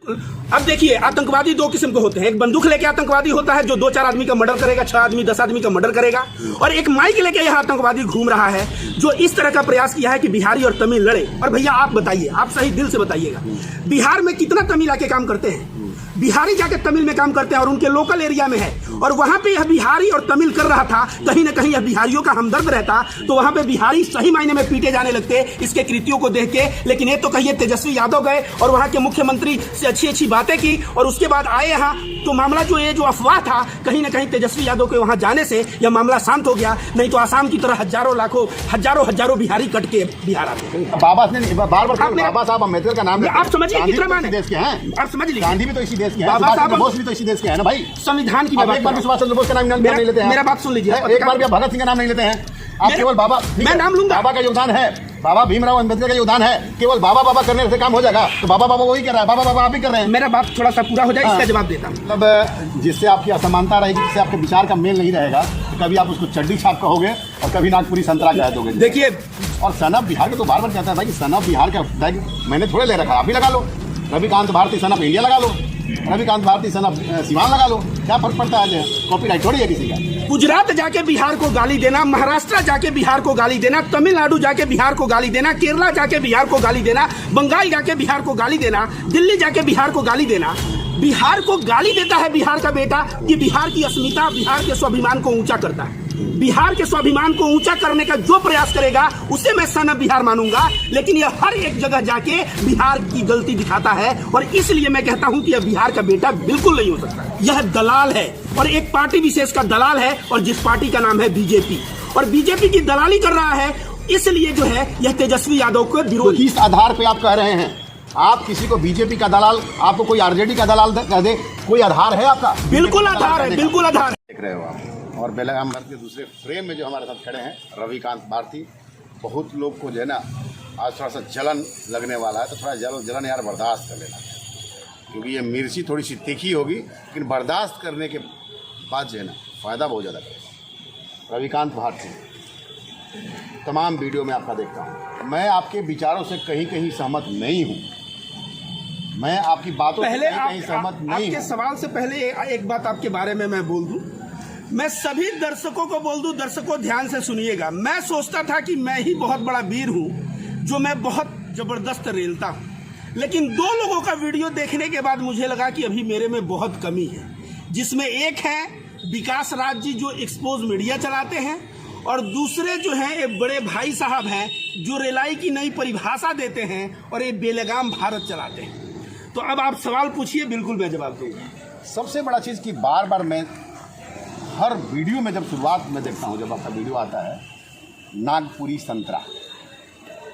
अब देखिए, आतंकवादी दो किस्म के होते हैं। एक बंदूक लेके आतंकवादी होता है जो 2-4 आदमी का मर्डर करेगा, 6 आदमी 10 आदमी का मर्डर करेगा, और एक माइक लेके यह आतंकवादी घूम रहा है जो इस तरह का प्रयास किया है कि बिहारी और तमिल लड़े। और भैया आप बताइए, आप सही दिल से बताइएगा, बिहार में कितना तमिल आके काम करते हैं? बिहारी जाके तमिल में काम करते हैं और उनके लोकल एरिया में है, और वहां पे यह बिहारी और तमिल कर रहा था। कहीं ना कहीं यह बिहारियों का हमदर्द रहता तो वहां पे बिहारी सही मायने में पीटे जाने लगते इसके कृतियों को देख के। लेकिन ये तो कहिए तेजस्वी यादव गए और वहां के मुख्यमंत्री से अच्छी अच्छी बातें की और उसके बाद आए यहाँ, तो मामला जो ये जो अफवाह था, कहीं ना कहीं तेजस्वी यादव के वहां जाने से यह मामला शांत हो गया। नहीं तो आसाम की तरह हजारों लाखों हजारों बिहारी कट के बिहार आते। बाबा ने बार बाबा साहब अम्बेडकर का नाम, आप समझिए कितना माने देश के हैं, आप समझ लीजिए, गांधी भी तो इसी देश के हैं, बाबा सुभाष साहब चंद्र बोस भी तो इसी देश के हैं ना भाई। संविधान की एक बार भी सुभाष चंद्र बोस का नाम नहीं लेते हैं। मेरा बात सुन लीजिए, एक बार भी भगत सिंह का नाम नहीं लेते हैं आप। केवल बाबा, मैं नाम लूंगा, बाबा का योगदान है, बाबा भीमराव अम्बेडकर का योगदान है। केवल बाबा करने से काम हो जाएगा? तो बाबा वही कर रहा है, बाबा आप भी कर रहे हैं। मेरा बात थोड़ा सा पूरा हो जाए, इसका जवाब देता हूं। मतलब जिससे आपकी असमानता रहेगी, जिससे आपके विचार का मेल नहीं रहेगा, तो कभी आप उसको चड्डी छाप कहोगे और कभी नागपुरी संतरा कह दोगे। देखिए, और सन ऑफ बिहार के तो बार कहता है भाई कि सन ऑफ बिहार का टैग मैंने थोड़े ले रखा, आप भी लगा लो। Ravikant Bharati son of India लगा लो, रविकांत भारती सन ऑफ सीवान लगा लो, क्या फर्क पड़ता है? कॉपीराइट थोड़ी है किसी का। गुजरात जाके बिहार को गाली देना, महाराष्ट्र जाके बिहार को गाली देना, तमिलनाडु जाके बिहार को गाली देना, केरला जाके बिहार को गाली देना, बंगाल जाके बिहार को गाली देना, दिल्ली जाके बिहार को गाली देना। बिहार को गाली देता है बिहार का बेटा कि बिहार की अस्मिता, बिहार के स्वाभिमान को ऊंचा करता है। बिहार के स्वाभिमान को ऊंचा करने का जो प्रयास करेगा उसे मैं सन ऑफ बिहार मानूंगा। लेकिन यह हर एक जगह जाके बिहार की गलती दिखाता है, और इसलिए मैं कहता हूं कि यह बिहार का बेटा बिल्कुल नहीं हो सकता। यह दलाल है और एक पार्टी विशेष का दलाल है, और जिस पार्टी का नाम है बीजेपी, और बीजेपी की दलाली कर रहा है। इसलिए जो है यह तेजस्वी यादव को विरोध। किस आधार पे आप कह रहे हैं? आप किसी को बीजेपी का दलाल, आपको कोई आरजेडी का दलाल कह दे, कोई आधार है आपका? बिल्कुल आधार है, बिल्कुल आधार है। देख रहे हो आप। और बेलगाम भारत के दूसरे फ्रेम में जो हमारे साथ खड़े हैं रविकांत भारती। बहुत लोग को जो है ना आज थोड़ा सा जलन लगने वाला है, तो थोड़ा जलन यार बर्दाश्त कर लेना, क्योंकि ये मिर्ची थोड़ी सी तीखी होगी, लेकिन बर्दाश्त करने के बाद जो है ना फ़ायदा बहुत ज़्यादा करेगा। रविकांत भारती, तमाम वीडियो में आपका देखता हूँ, मैं आपके विचारों से कहीं कहीं सहमत नहीं हूँ, मैं आपकी बातों से कहीं सहमत नहीं हूँ। आपके सवाल से पहले एक बात आपके बारे में मैं बोल दूं, मैं सभी दर्शकों को बोल दूं, दर्शकों ध्यान से सुनिएगा। मैं सोचता था कि मैं ही बहुत बड़ा वीर हूं, जो मैं बहुत जबरदस्त रेलता हूं, लेकिन 2 लोगों का वीडियो देखने के बाद मुझे लगा कि अभी मेरे में बहुत कमी है, जिसमें एक है विकास राज जी जो एक्सपोज मीडिया चलाते हैं, और दूसरे जो हैं एक बड़े भाई साहब हैं जो रेलाई की नई परिभाषा देते हैं और ये बेलगाम भारत चलाते हैं। तो अब आप सवाल पूछिए, बिल्कुल मैं जवाब दूंगा। सबसे बड़ा चीज़ कि बार बार मैं हर वीडियो में जब शुरुआत में देखता हूँ, जब आपका वीडियो आता है, नागपुरी संतरा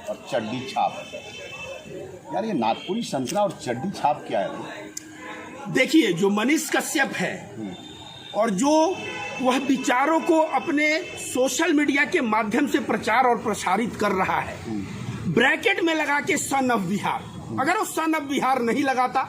और चड्डी छाप। यार ये नागपुरी संतरा और चड्डी छाप क्या है? देखिए, जो मनीष कश्यप है और जो वह विचारों को अपने सोशल मीडिया के माध्यम से प्रचार और प्रसारित कर रहा है, ब्रैकेट में लगा के सन ऑफ बिहार, अगर वो सन ऑफ बिहार नहीं लगाता,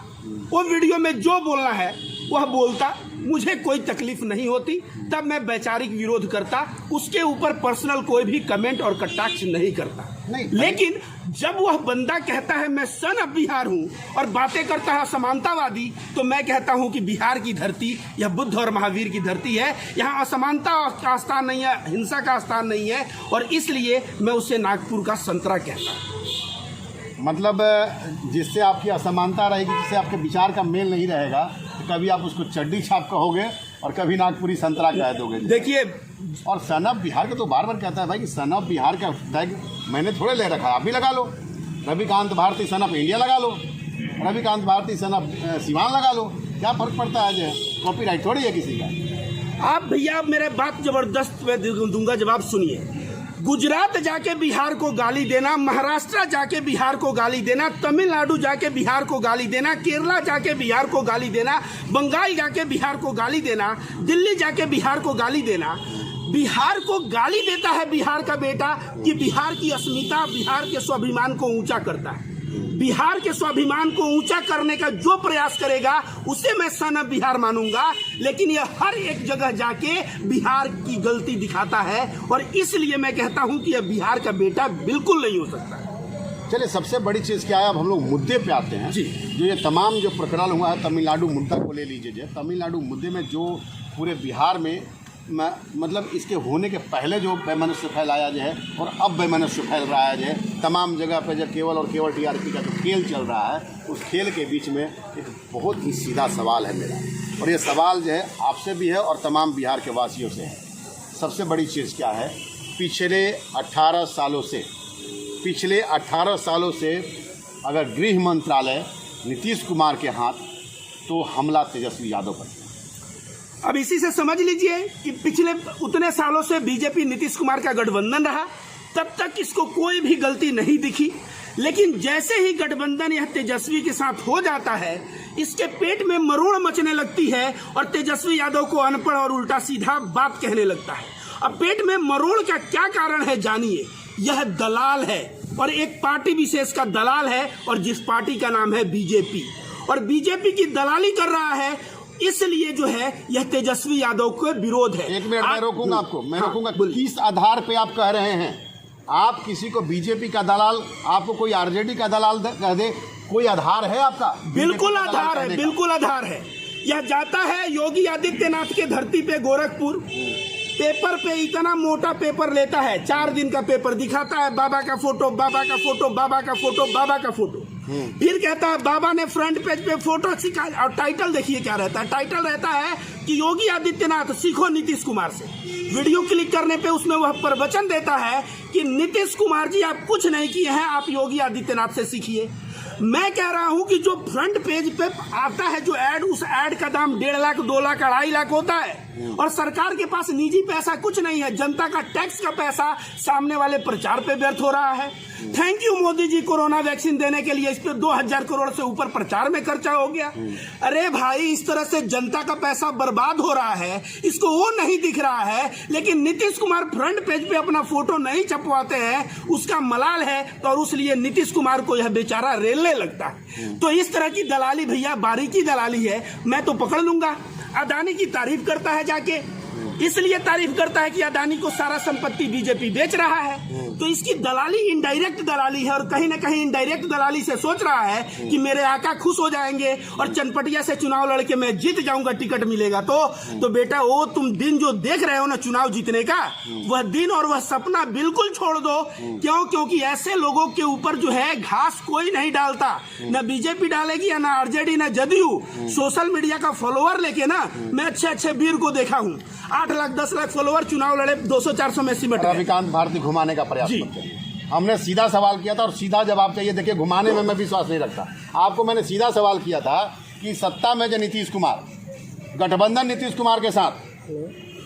वो वीडियो में जो बोलना है वह बोलता, मुझे कोई तकलीफ नहीं होती, तब मैं वैचारिक विरोध करता, उसके ऊपर पर्सनल कोई भी कमेंट और कटाक्ष नहीं करता। लेकिन जब वह बंदा कहता है मैं सन ऑफ बिहार हूं और बातें करता है असमानतावादी, तो मैं कहता हूं कि बिहार की धरती यह बुद्ध और महावीर की धरती है, यहाँ असमानता का स्थान नहीं है, हिंसा का स्थान नहीं है, और इसलिए मैं उसे नागपुर का संतरा कहता हूँ। मतलब जिससे आपकी असमानता रहेगी, जिससे आपके विचार का मेल नहीं रहेगा, तो कभी आप उसको चड्डी छाप कहोगे और कभी नागपुरी संतरा कह दोगे। देखिए, और सन ऑफ बिहार का तो बार कहता है भाई कि सन ऑफ बिहार का टैग मैंने थोड़े ले रखा, आप भी लगा लो। Ravikant Bharati son of India लगा लो, रविकांत भारती सन ऑफ सीवान लगा लो, क्या फर्क पड़ता है? जो कॉपीराइट थोड़ी है किसी का। आप भैया मेरे बात जबरदस्त मैं दूंगा, जवाब सुनिए। गुजरात जाके बिहार को गाली देना, महाराष्ट्र जाके बिहार को गाली देना, तमिलनाडु जाके बिहार को गाली देना, केरला जाके बिहार को गाली देना, बंगाल जाके बिहार को गाली देना, दिल्ली जाके बिहार को गाली देना। बिहार को गाली देता है बिहार का बेटा कि बिहार की अस्मिता, बिहार के स्वाभिमान को ऊंचा करता है। बिहार के स्वाभिमान को ऊंचा करने का जो प्रयास करेगा उसे मैं सन ऑफ बिहार मानूंगा। लेकिन यह हर एक जगह जाके बिहार की गलती दिखाता है, और इसलिए मैं कहता हूं कि यह बिहार का बेटा बिल्कुल नहीं हो सकता। चलिए, सबसे बड़ी चीज़ क्या है, अब हम लोग मुद्दे पे आते हैं जी। जो ये तमाम जो प्रकरण हुआ है, तमिलनाडु मुद्दा को ले लीजिए। जो तमिलनाडु मुद्दे में जो पूरे बिहार में मतलब इसके होने के पहले जो वैमनस्य फैलाया जाए और अब वैमनस्य फैल रहा है, जो तमाम जगह पे जो केवल और केवल टीआरपी का जो खेल चल रहा है, उस खेल के बीच में एक बहुत ही सीधा सवाल है मेरा, और ये सवाल जो है आपसे भी है और तमाम बिहार के वासियों से है। सबसे बड़ी चीज़ क्या है, पिछले 18 सालों से अगर गृह मंत्रालय नीतीश कुमार के हाथ, तो हमला तेजस्वी यादव पर। अब इसी से समझ लीजिए कि पिछले उतने सालों से बीजेपी नीतीश कुमार का गठबंधन रहा, तब तक इसको कोई भी गलती नहीं दिखी। लेकिन जैसे ही गठबंधन यह तेजस्वी के साथ हो जाता है, इसके पेट में मरोड़ मचने लगती है और तेजस्वी यादव को अनपढ़ और उल्टा सीधा बात कहने लगता है। अब पेट में मरोड़ का क्या कारण है जानिए। यह दलाल है और एक पार्टी विशेष का दलाल है, और जिस पार्टी का नाम है बीजेपी, और बीजेपी की दलाली कर रहा है, इसलिए जो है यह तेजस्वी यादव को विरोध है। एक मिनट, मैं रोकूंगा आपको, मैं रोकूंगा। बोलिए। किस आधार पे आप कह रहे हैं? आप किसी को बीजेपी का दलाल, आपको कोई आरजेडी का दलाल कह दे, कोई आधार है आपका? बिल्कुल आधार है, बिल्कुल आधार है। यह जाता है योगी आदित्यनाथ के धरती पे गोरखपुर, पेपर पे इतना मोटा पेपर लेता है, 4 दिन का पेपर दिखाता है, बाबा का फोटो, बाबा का फोटो, बाबा का फोटो, बाबा का फोटो। फिर कहता है बाबा ने फ्रंट पेज पे फोटो सिखा, और टाइटल देखिए क्या रहता है, टाइटल रहता है कि योगी आदित्यनाथ सीखो नीतीश कुमार से। वीडियो क्लिक करने पे उसमें वह प्रवचन देता है कि नीतीश कुमार जी आप कुछ नहीं किए हैं, आप योगी आदित्यनाथ से सीखिए। मैं कह रहा हूं कि जो फ्रंट पेज पे आता है जो ऐड, उस ऐड का दाम 1.5 लाख, 2 लाख, 2.5 लाख होता है, और सरकार के पास निजी पैसा कुछ नहीं है, जनता का टैक्स का पैसा सामने वाले प्रचार पे व्यर्थ हो रहा है। Thank you Modi ji, corona vaccine देने के लिए इस पे 2000 करोड़ से ऊपर प्रचार में खर्चा हो गया। अरे भाई, इस तरह से जनता का पैसा बर्बाद हो रहा है, इसको वो नहीं दिख रहा है। लेकिन नीतीश कुमार फ्रंट पेज पे अपना फोटो नहीं छपवाते हैं, उसका मलाल है, तो और उसलिए नीतीश कुमार को यह बेचारा रेलने लगता है। तो इस तरह की दलाली भैया, बारीकी दलाली है, मैं तो पकड़ लूंगा। अदानी की तारीफ करता है जाके, इसलिए तारीफ करता है कि अदानी को सारा संपत्ति बीजेपी बेच रहा है, तो इसकी दलाली इनडायरेक्ट दलाली है, और कहीं ना कहीं इनडायरेक्ट दलाली से सोच रहा है कि मेरे आका खुश हो जाएंगे और चनपटिया से चुनाव लड़के मैं जीत जाऊंगा, टिकट मिलेगा। तो बेटा, वो तुम दिन जो देख रहे हो ना चुनाव जीतने का, वह दिन और वह सपना बिल्कुल छोड़ दो। क्योंकि ऐसे लोगों के ऊपर जो है घास कोई नहीं डालता, न बीजेपी डालेगी, न आरजेडी, न जदयू। सोशल मीडिया का फॉलोअर लेके ना मैं अच्छे वीर को देखा हूँ, 8 लाख 10 लाख फॉलोअर, चुनाव लड़े 200-400 में सिमट गए। रविकांत भारती घुमाने का प्रयास करते हैं। हमने सीधा सवाल किया था और सीधा जवाब चाहिए। देखिए, घुमाने में मैं विश्वास नहीं रखता। आपको मैंने सीधा सवाल किया था कि सत्ता में जो नीतीश कुमार, गठबंधन नीतीश कुमार के साथ,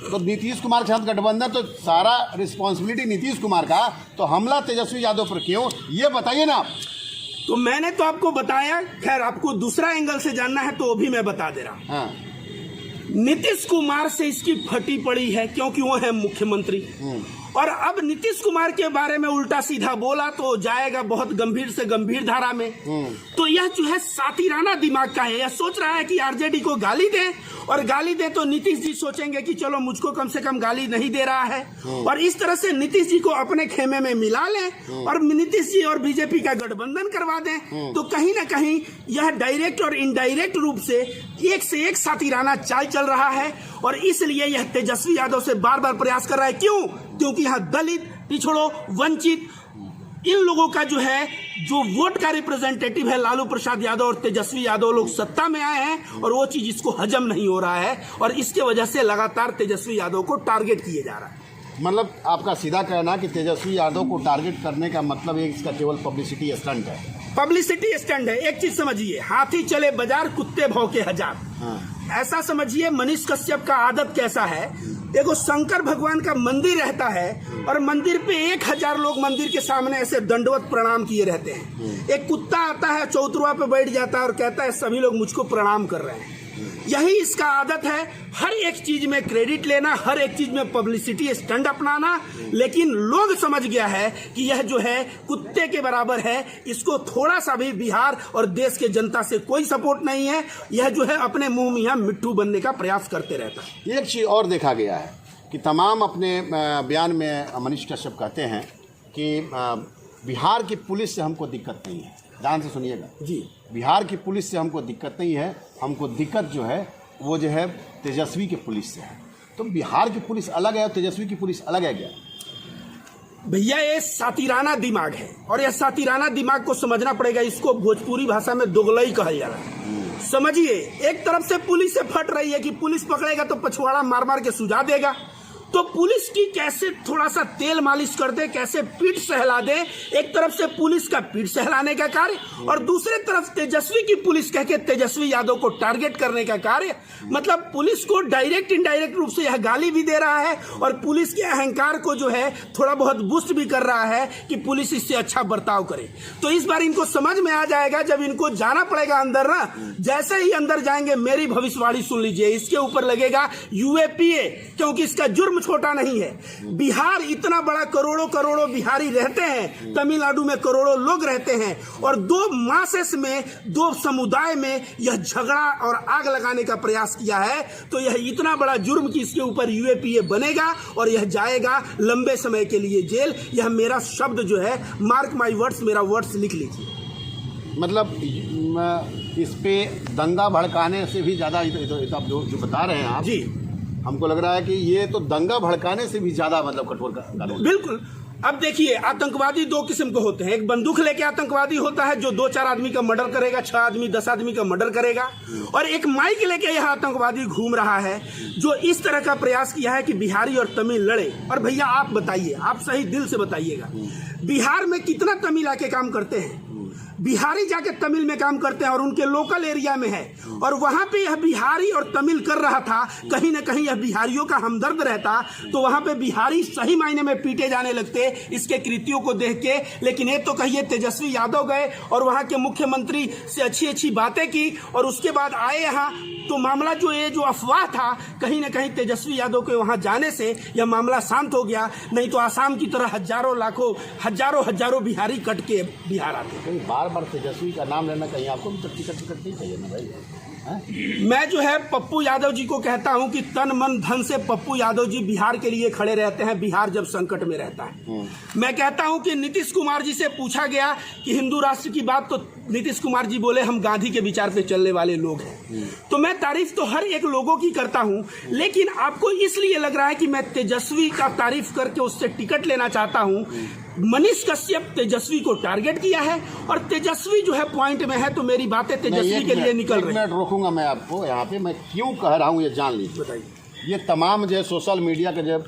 तो नीतीश कुमार के साथ गठबंधन, तो सारा रिस्पॉन्सिबिलिटी नीतीश कुमार का, तो हमला तेजस्वी यादव पर क्यों, ये बताइए ना आप। तो मैंने तो आपको बताया, खैर आपको दूसरा एंगल से जानना है तो वो भी मैं बता दे रहा हूं। हाँ। नीतीश कुमार से इसकी फटी पड़ी है क्योंकि वो है मुख्यमंत्री, और अब नीतीश कुमार के बारे में उल्टा सीधा बोला तो जाएगा बहुत गंभीर से गंभीर धारा में। तो यह जो है सातिराना दिमाग का है, यह सोच रहा है कि आरजेडी को गाली दे, और गाली दे तो नीतीश जी सोचेंगे कि चलो मुझको कम से कम गाली नहीं दे रहा है, और इस तरह से नीतीश जी को अपने खेमे में मिला लें और नीतीश जी और बीजेपी का गठबंधन करवा दें। तो कहीं ना कहीं यह डायरेक्ट और इनडायरेक्ट रूप से एक सातिराना चाल चल रहा है, और इसलिए यह तेजस्वी यादव से बार बार प्रयास कर रहा है। क्यों? क्योंकि यहाँ दलित, पिछड़ों, वंचित, इन लोगों का जो है, जो वोट का रिप्रेजेंटेटिव है लालू प्रसाद यादव और तेजस्वी यादव, लोग सत्ता में आए हैं, और वो चीज इसको हजम नहीं हो रहा है, और इसके वजह से लगातार तेजस्वी यादव को टारगेट किए जा रहा है। मतलब आपका सीधा कहना कि तेजस्वी यादव को टारगेट करने का मतलब ये इसका केवल पब्लिसिटी स्टंट है। पब्लिसिटी स्टंट है। एक चीज समझिए, हाथी चले बाजार, कुत्ते भौंके हजार। ऐसा समझिए मनीष कश्यप का आदत कैसा है। देखो, शंकर भगवान का मंदिर रहता है, और मंदिर पे 1000 लोग मंदिर के सामने ऐसे दंडवत प्रणाम किए रहते हैं। एक कुत्ता आता है, चौतरवा पे बैठ जाता है और कहता है सभी लोग मुझको प्रणाम कर रहे हैं। यही इसका आदत है, हर एक चीज में क्रेडिट लेना, हर एक चीज में पब्लिसिटी स्टंट अपनाना। लेकिन लोग समझ गया है कि यह जो है कुत्ते के बराबर है, इसको थोड़ा सा भी बिहार और देश के जनता से कोई सपोर्ट नहीं है। यह जो है अपने मुंह मियां मिट्टू बनने का प्रयास करते रहता है। एक चीज और देखा गया है कि तमाम अपने बयान में मनीष कश्यप कहते हैं कि बिहार की पुलिस से हमको दिक्कत नहीं है, ध्यान से सुनिएगा जी। बिहार की पुलिस से हमको दिक्कत नहीं है, हमको दिक्कत जो है वो जो है तेजस्वी की पुलिस से है। तो बिहार की पुलिस अलग है और तेजस्वी की पुलिस अलग है क्या? भैया ये सातिराना दिमाग है और यह सातिराना दिमाग को समझना पड़ेगा। इसको भोजपुरी भाषा में दोगलई कहा जाला। समझिए, एक तरफ से पुलिस से फट रही है कि पुलिस पकड़ेगा तो पछवाड़ा मार मार के सुझा देगा, तो पुलिस की कैसे थोड़ा सा तेल मालिश कर दे, कैसे पीठ सहला दे। एक तरफ से पुलिस का पीठ सहलाने का कार्य और दूसरे तरफ तेजस्वी की पुलिस कह के तेजस्वी यादव को टारगेट करने का कार्य। मतलब पुलिस को डायरेक्ट इनडायरेक्ट रूप से यह गाली भी दे रहा है और पुलिस के अहंकार को जो है थोड़ा बहुत बूस्ट भी कर रहा है कि पुलिस इससे अच्छा बर्ताव करे। तो इस बार इनको समझ में आ जाएगा, जब इनको जाना पड़ेगा अंदर ना, जैसे ही अंदर जाएंगे मेरी भविष्यवाणी सुन लीजिए, इसके ऊपर लगेगा यूएपीए, क्योंकि इसका जुर्म छोटा नहीं है। बिहार इतना बड़ा, करोड़ों करोड़ों बिहारी रहते हैं, तमिलनाडु में करोड़ों लोग रहते हैं और दो मासेस में, दो समुदाय में यह झगड़ा और आग लगाने का प्रयास किया है। तो यह इतना बड़ा जुर्म कि इसके ऊपर यूएपीए बनेगा और यह जाएगा लंबे समय के लिए जेल। यह मेरा शब्द जो है, मार्क माई वर्ड्स, मेरा वर्ड्स लिख लीजिए। मतलब इस पे दंगा भड़काने से भी ज़्यादा आप जो बता रहे हैं आप जी, हमको लग रहा है कि ये तो दंगा भड़काने से भी ज्यादा मतलब कठोर कानून। बिल्कुल। अब देखिए, आतंकवादी दो किस्म के होते हैं। एक बंदूक लेके आतंकवादी होता है जो 2-4 आदमी का मर्डर करेगा, 6 आदमी 10 आदमी का मर्डर करेगा। और एक माइक लेके यह आतंकवादी घूम रहा है जो इस तरह का प्रयास किया है कि बिहारी और तमिल लड़े। और भैया आप बताइए, आप सही दिल से बताइएगा, बिहार में कितना तमिल आके काम करते हैं? बिहारी जाके तमिल में काम करते हैं और उनके लोकल एरिया में है, और वहां पे यह बिहारी और तमिल कर रहा था। कहीं ना कहीं यह बिहारियों का हमदर्द रहता तो वहां पे बिहारी सही मायने में पीटे जाने लगते इसके कृत्यों को देख के। लेकिन ये तो कहिए तेजस्वी यादव गए और वहां के मुख्यमंत्री से अच्छी अच्छी बातें की और उसके बाद आए यहाँ, तो मामला जो ये जो अफवाह था, कहीं ना कहीं तेजस्वी यादव के वहां जाने से यह मामला शांत हो गया। नहीं तो आसाम की तरह हजारों लाखों हजारों बिहारी कट के बिहार आते। बार बार तेजस्वी का नाम लेना कहीं आपको भी टिकट नहीं चाहिए ना भाई? मैं जो है पप्पू यादव जी को कहता हूं कि तन मन धन से पप्पू यादव जी बिहार के लिए खड़े रहते हैं, बिहार जब संकट में रहता है। मैं कहता हूं कि नीतीश कुमार जी से पूछा गया कि हिंदू राष्ट्र की बात, तो नीतीश कुमार जी बोले हम गांधी के विचार पे चलने वाले लोग हैं। तो मैं तारीफ तो हर एक लोगों की करता हूं, लेकिन आपको इसलिए लग रहा है कि मैं तेजस्वी का तारीफ करके उससे टिकट लेना चाहता हूं। मनीष कश्यप तेजस्वी को टारगेट किया है और तेजस्वी जो है पॉइंट में है, तो मेरी बातें तेजस्वी के लिए निकल रही है। रोकूंगा मैं आपको यहाँ पे, मैं क्यों कह रहा हूँ ये जान लीजिए। बताइए। ये तमाम जो है सोशल मीडिया के जो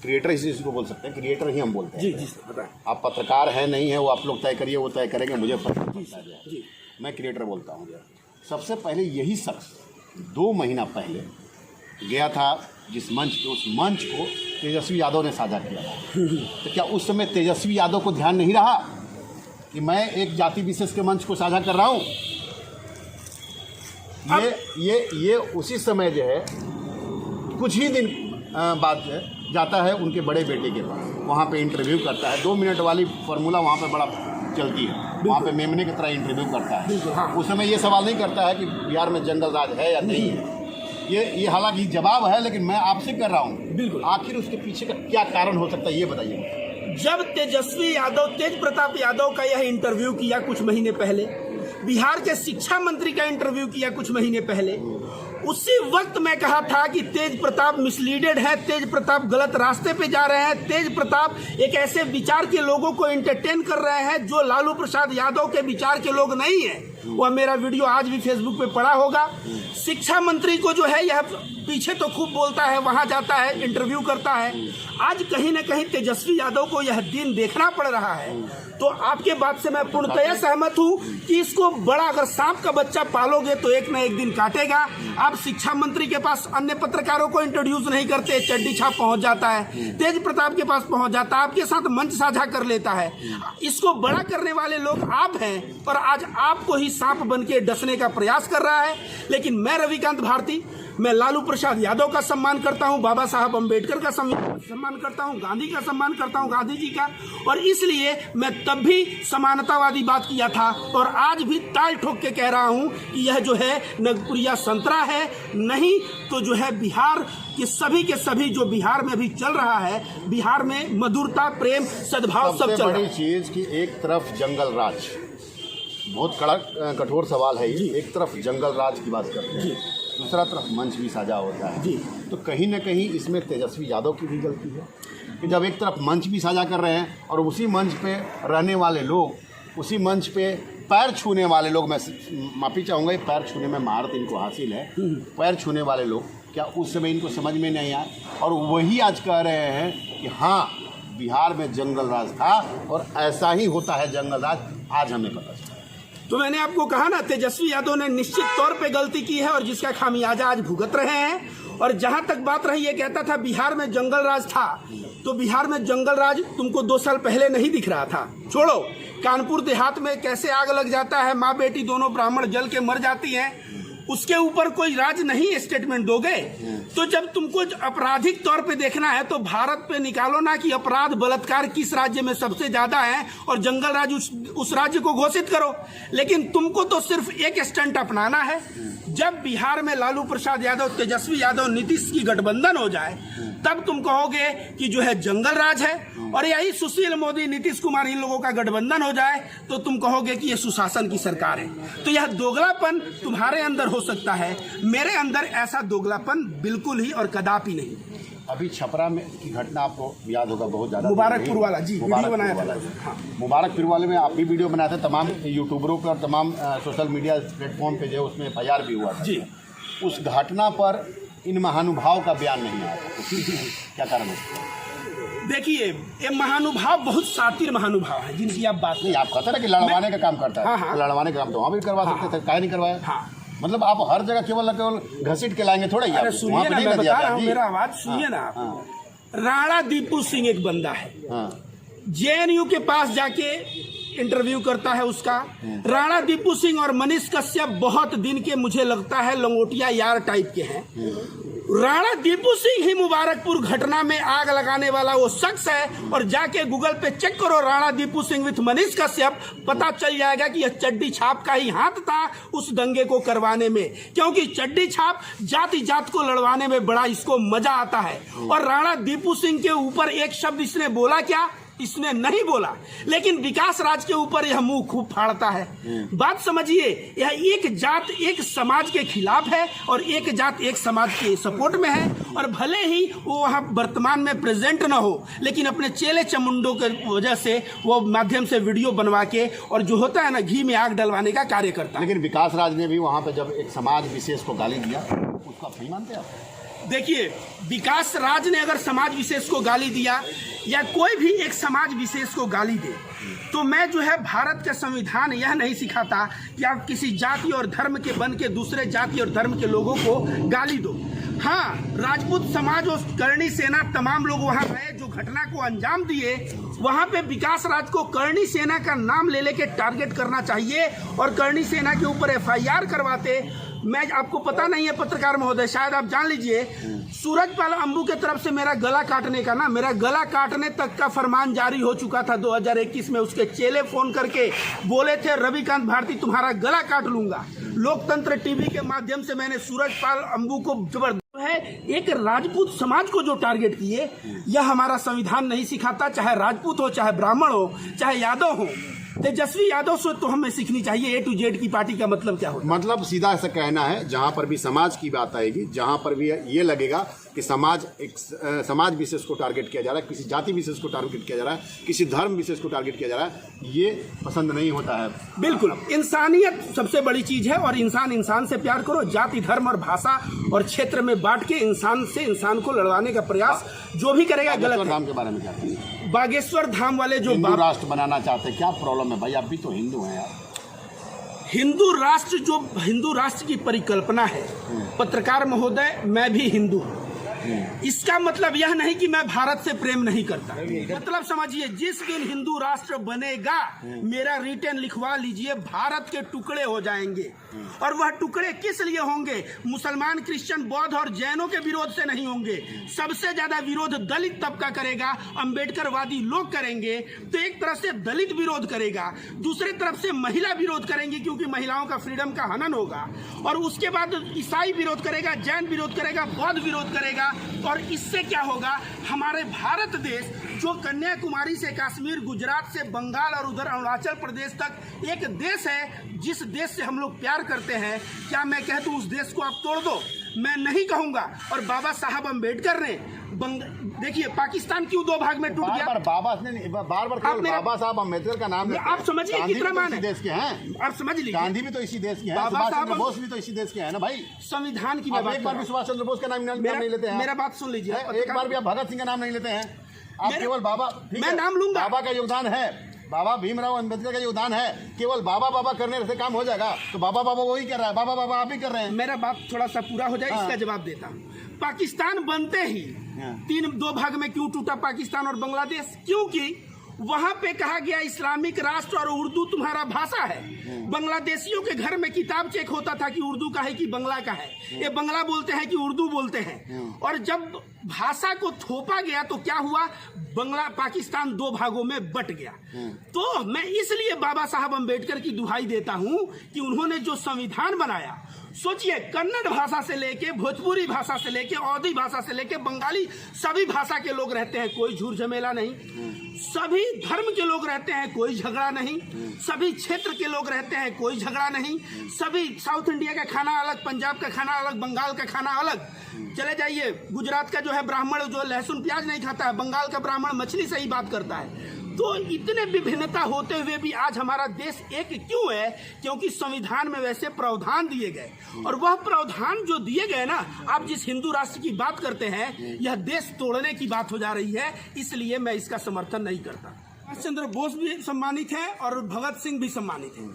क्रिएटर, इसको बोल सकते हैं, क्रिएटर ही हम बोलते हैं। जी जी बताएं। आप पत्रकार है नहीं है वो आप लोग तय करिए, वो तय करेंगे, मुझे फर्क नहीं पड़ता है। मैं क्रिएटर बोलता हूँ। सबसे पहले यही शख्स 2 महीना पहले गया था जिस मंच पे, उस मंच को तेजस्वी यादव ने साझा किया था। तो क्या उस समय तेजस्वी यादव को ध्यान नहीं रहा कि मैं एक जाति विशेष के मंच को साझा कर रहा हूँ? ये उसी समय जो है कुछ ही दिन बाद जो है जाता है उनके बड़े बेटे के पास, वहाँ पे इंटरव्यू करता है। 2 मिनट वाली फार्मूला वहाँ पे बड़ा चलती है, वहाँ पे मेमने की तरह इंटरव्यू करता है। उस समय ये सवाल नहीं करता है कि बिहार में जंगल राज है या नहीं है। ये हालांकि जवाब है, लेकिन मैं आपसे कर रहा हूँ, बिल्कुल आखिर उसके पीछे का क्या कारण हो सकता है ये बताइए। जब तेजस्वी यादव, तेज प्रताप यादव का यह इंटरव्यू किया कुछ महीने पहले, बिहार के शिक्षा मंत्री का इंटरव्यू किया कुछ महीने पहले, उसी वक्त मैं कहा था कि तेज प्रताप मिसलीडेड है, तेज प्रताप गलत रास्ते पे जा रहे हैं, तेज प्रताप एक ऐसे विचार के लोगों को एंटरटेन कर रहे हैं जो लालू प्रसाद यादव के विचार के लोग नहीं है। वह मेरा वीडियो आज भी फेसबुक पे पड़ा होगा। शिक्षा मंत्री को जो है यह पीछे तो खूब बोलता है, वहां जाता है, इंटरव्यू करता है। आज कहीं ना कहीं तेजस्वी यादव को यह दिन देखना पड़ रहा है। तो आपके बात से मैं पूर्णतः सहमत हूं कि इसको बड़ा, अगर सांप का बच्चा पालोगे तो एक ना एक दिन काटेगा। आप शिक्षा मंत्री के पास अन्य पत्रकारों को इंट्रोड्यूस नहीं करते, चड्डी छाप पहुंच जाता है, तेज प्रताप के पास पहुंच जाता है, आपके साथ मंच साझा कर लेता है। इसको बड़ा करने वाले लोग आप हैं और आज आपको ही सांप बन के डसने का प्रयास कर रहा है। लेकिन मैं रविकांत भारती मैं लालू प्रसाद यादव का सम्मान करता हूं, बाबा साहब अम्बेडकर का सम्मान करता हूं, गांधी का सम्मान करता हूं, गांधी जी का, और इसलिए मैं तब भी समानतावादी बात किया था और आज भी ताल ठोक के कह रहा हूं कि यह जो है नगपुरिया संतरा है, नहीं तो जो है बिहार के सभी जो बिहार में अभी चल रहा है, बिहार में मधुरता, प्रेम, सद्भाव सब चल रहा है। बड़ी चीज कि एक तरफ जंगल राज, बहुत कठोर सवाल है ये, एक तरफ जंगल राज की बात करते हैं, दूसरा तरफ मंच भी साझा होता है जी। तो कहीं ना कहीं इसमें तेजस्वी यादव की भी गलती है कि जब एक तरफ मंच भी साझा कर रहे हैं और उसी मंच पे रहने वाले लोग, उसी मंच पे पैर छूने वाले लोग, मैं माफ़ी चाहूँगा, ये पैर छूने में महारत इनको हासिल है, पैर छूने वाले लोग, क्या उस समय इनको समझ में नहीं आया और वही आज कह रहे हैं कि हाँ बिहार में जंगल राज था और ऐसा ही होता है जंगल राज, आज हमें पता चला। तो मैंने आपको कहा ना, तेजस्वी यादव ने निश्चित तौर पे गलती की है और जिसका खामियाजा आज भुगत रहे हैं। और जहां तक बात रही, ये कहता था बिहार में जंगल राज था, तो बिहार में जंगल राज तुमको 2 साल पहले नहीं दिख रहा था। छोड़ो, कानपुर देहात में कैसे आग लग जाता है, माँ बेटी दोनों ब्राह्मण जल के मर जाती हैं, उसके ऊपर कोई राज नहीं स्टेटमेंट दोगे? तो जब तुमको आपराधिक तौर पे देखना है तो भारत पे निकालो ना कि अपराध बलात्कार किस राज्य में सबसे ज्यादा है और जंगल राज उस राज्य को घोषित करो। लेकिन तुमको तो सिर्फ एक स्टंट अपनाना है। जब बिहार में लालू प्रसाद यादव, तेजस्वी यादव, नीतीश की गठबंधन हो जाए, तब तुम कहोगे कि जो है जंगल राज है, और यही सुशील मोदी, नीतीश कुमार, इन लोगों का गठबंधन हो जाए तो तुम कहोगे कि ये सुशासन की सरकार है। तो यह दोगलापन तुम्हारे अंदर हो सकता है, मेरे अंदर ऐसा दोगलापन बिल्कुल ही और कदापि नहीं। अभी छपरा में की घटना आपको याद होगा, बहुत ज्यादा मुबारकपुर वाला, जी, वीडियो बनाया था। हाँ। मुबारकपुर वाले में आप भी वीडियो बनाए थे, तमाम यूट्यूबरों पर, तमाम सोशल मीडिया प्लेटफॉर्म पे जो उसमें FIR भी हुआ था जी। उस घटना पर इन महानुभाव का बयान नहीं आया था, क्या कारण है? देखिए, ये महानुभाव बहुत सातिर महानुभाव है जिनकी आप बात नहीं, आप कहते ना कि लड़वाने का काम करता है। हाँ, हाँ। लड़वाने का काम तो वहाँ भी करवा सकते थे, काहे नहीं करवाया? हाँ। मतलब आप हर जगह केवल घसीट के लाएंगे थोड़ा ही। अरे सुनिए ना, मैं बता रहा हूँ, मेरा आवाज सुनिए ना आप। राणा दीपू सिंह एक बंदा है, JNU के पास जाके इंटरव्यू करता है उसका। राणा दीपू सिंह और मनीष कश्यप बहुत दिन के, मुझे लगता है, लंगोटिया यार टाइप के हैं। राणा दीपू सिंह ही मुबारकपुर घटना में आग लगाने वाला वो शख्स है, और जाके गूगल पे चेक करो राणा दीपू सिंह विथ मनीष कश्यप, पता चल जाएगा कि यह चड्डी छाप का ही हाथ था उस दंगे को करवाने में, क्योंकि चड्डी छाप जाति जात को लड़वाने में बड़ा इसको मजा आता है। और राणा दीपू सिंह के ऊपर एक शब्द इसने बोला क्या? इसने नहीं बोला, लेकिन विकास राज के ऊपर यह मुंह खूब फाड़ता है। बात समझिए, यह एक जात एक समाज के खिलाफ है और एक जात एक समाज के सपोर्ट में है, और भले ही वो वहाँ वर्तमान में प्रेजेंट न हो, लेकिन अपने चेले चमुंडों के वजह से वो माध्यम से वीडियो बनवा के, और जो होता है ना, घी में आग डलवाने का कार्य करता है। लेकिन विकास राज ने भी वहाँ पे जब एक समाज विशेष को गाली दिया, उसको आप नहीं मानते आप? देखिए, विकास राज ने अगर समाज विशेष को गाली दिया या कोई भी एक समाज विशेष को गाली दे, तो मैं जो है, भारत का संविधान यह नहीं सिखाता कि आप किसी जाति और धर्म के बन के दूसरे जाति और धर्म के लोगों को गाली दो। हाँ, राजपूत समाज और करणी सेना तमाम लोग वहाँ गए जो घटना को अंजाम दिए, वहाँ पे विकास राज को करणी सेना का नाम ले लेके टारगेट करना चाहिए और करणी सेना के ऊपर FIR करवाते। मैं, आपको पता नहीं है पत्रकार महोदय, शायद आप जान लीजिए, सूरजपाल अंबू के तरफ से मेरा गला काटने का ना, मेरा गला काटने तक का फरमान जारी हो चुका था 2021 में। उसके चेले फोन करके बोले थे, रविकांत भारती तुम्हारा गला काट लूंगा। लोकतंत्र टीवी के माध्यम से मैंने सूरजपाल अंबू को जबरदस्त है, एक राजपूत समाज को जो टारगेट किए, यह हमारा संविधान नहीं सिखाता, चाहे राजपूत हो, चाहे ब्राह्मण हो, चाहे यादव हो। तेजस्वी यादव से तो हमें सीखनी चाहिए A to Z की पार्टी का मतलब क्या होता है। मतलब सीधा ऐसा कहना है, जहाँ पर भी समाज की बात आएगी, जहाँ पर भी ये लगेगा कि समाज विशेष को टारगेट किया जा रहा है, किसी जाति विशेष को टारगेट किया जा रहा है, किसी धर्म विशेष को टारगेट किया जा रहा है, ये पसंद नहीं होता है। बिल्कुल, इंसानियत सबसे बड़ी चीज है, और इंसान से प्यार करो। जाति, धर्म और भाषा और क्षेत्र में बांट के इंसान से इंसान को लड़वाने का प्रयास जो भी करेगा गलत है। धाम के बारे में क्या कहते हैं? बागेश्वर धाम वाले जो हिंदू राष्ट्र बनाना चाहते हैं, क्या प्रॉब्लम है भाई? आप भी तो हिंदू हैं यार। हिंदू राष्ट्र की परिकल्पना है, पत्रकार महोदय, मैं भी हिंदू हूँ, इसका मतलब यह नहीं कि मैं भारत से प्रेम नहीं करता। मतलब समझिए, जिस दिन हिंदू राष्ट्र बनेगा, मेरा रिटर्न लिखवा लीजिए, भारत के टुकड़े हो जाएंगे। और वह टुकड़े किस लिए होंगे? मुसलमान, क्रिश्चियन, बौद्ध और जैनों के विरोध से नहीं होंगे। सबसे ज्यादा विरोध दलित तबका करेगा, अंबेडकरवादी लोग करेंगे। तो एक तरफ से दलित विरोध करेगा, दूसरी तरफ से महिला विरोध करेंगी, क्योंकि महिलाओं का फ्रीडम का हनन होगा। और उसके बाद ईसाई विरोध करेगा, जैन विरोध करेगा, बौद्ध विरोध करेगा। और इससे क्या होगा? हमारे भारत देश, जो कन्याकुमारी से कश्मीर, गुजरात से बंगाल और उधर अरुणाचल प्रदेश तक एक देश है, जिस देश से हम लोग प्यार करते हैं, क्या मैं कह दूं उस देश को आप तोड़ दो? मैं नहीं कहूंगा। और बाबा साहब अम्बेडकर ने देखिए, पाकिस्तान क्यों दो भाग में टूट गया? बार बाबा साहब अम्बेडकर का नाम आप समझिए कितना मान है देश के हैं। आप समझ लीजिए, गांधी भी तो इसी देश के हैं, बाबा सुभाष साहब चंद्र बोस भी तो इसी देश के हैं ना भाई। संविधान की आप एक बार भी सुभाष चंद्र बोस का नाम नहीं लेते हैं। मेरा बात सुन लीजिए, एक बार भी आप भगत सिंह का नाम नहीं लेते हैं। आप केवल बाबा, मैं नाम लूंगा, बाबा का योगदान है, बाबा भीमराव अम्बेडकर का योगदान है। केवल बाबा बाबा करने से काम हो जाएगा? तो बाबा बाबा वही कर रहा है, बाबा बाबा आप ही कर रहे हैं। मेरा बात थोड़ा सा पूरा हो जाए, इसका जवाब देता हूँ। पाकिस्तान बनते ही दो भाग में क्यों टूटा पाकिस्तान और बांग्लादेश? क्योंकि वहां पे कहा गया इस्लामिक राष्ट्र और उर्दू तुम्हारा भाषा है। बांग्लादेशियों के घर में किताब चेक होता था कि उर्दू का है कि बंगला का है, ये बंगला बोलते हैं कि उर्दू बोलते हैं। और जब भाषा को थोपा गया तो क्या हुआ? पाकिस्तान दो भागों में बट गया। तो मैं इसलिए बाबा साहब अम्बेडकर की दुहाई देता हूं कि उन्होंने जो संविधान बनाया, सोचिए, कन्नड़ भाषा से लेके भोजपुरी भाषा से लेके अवधी भाषा से लेके बंगाली, सभी भाषा के लोग रहते हैं, कोई झूठ झमेला नहीं। सभी धर्म के लोग रहते हैं, कोई झगड़ा नहीं। सभी क्षेत्र के लोग रहते हैं, कोई झगड़ा नहीं। सभी, साउथ इंडिया का खाना अलग, पंजाब का खाना अलग, बंगाल का खाना अलग। चले जाइए, गुजरात का जो है ब्राह्मण जो लहसुन प्याज नहीं खाता है, बंगाल का ब्राह्मण मछली से ही बात करता है। तो इतने विभिन्नता होते हुए भी आज हमारा देश एक क्यों है? क्योंकि संविधान में वैसे प्रावधान दिए गए, और वह प्रावधान जो दिए गए ना, आप जिस हिंदू राष्ट्र की बात करते हैं, यह देश तोड़ने की बात हो जा रही है। इसलिए मैं इसका समर्थन नहीं करता। सुभाष चंद्र बोस भी सम्मानित है और भगत सिंह भी सम्मानित है।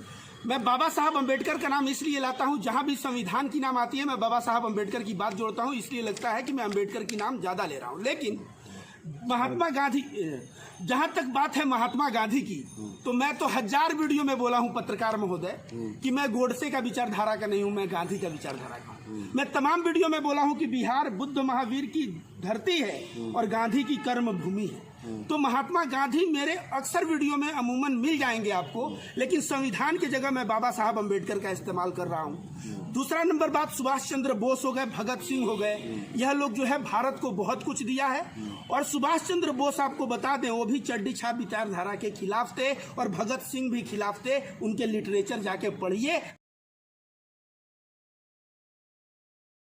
मैं बाबा साहब अम्बेडकर का नाम इसलिए लाता हूं, जहां भी संविधान की नाम आती है मैं बाबा साहब अम्बेडकर की बात जोड़ता हूं, इसलिए लगता है कि मैं अम्बेडकर की नाम ज्यादा ले रहा हूं। लेकिन महात्मा गांधी, जहां तक बात है महात्मा गांधी की, तो मैं तो 1000 वीडियो में बोला हूं पत्रकार महोदय कि मैं गोडसे का विचारधारा का नहीं हूं, मैं गांधी का विचारधारा का हूं। मैं तमाम वीडियो में बोला हूं कि बिहार बुद्ध महावीर की धरती है और गांधी की कर्म भूमि है। तो महात्मा गांधी मेरे अक्सर वीडियो में अमूमन मिल जाएंगे आपको, लेकिन संविधान की जगह मैं बाबा साहब अम्बेडकर का इस्तेमाल कर रहा हूं। दूसरा नंबर बात, सुभाष चंद्र बोस हो गए, भगत सिंह हो गए, यह लोग जो है भारत को बहुत कुछ दिया है। और सुभाष चंद्र बोस आपको बता दें, वो भी चड्डी छाप विचारधारा के खिलाफ थे और भगत सिंह भी खिलाफ थे। उनके लिटरेचर जाके पढ़िए।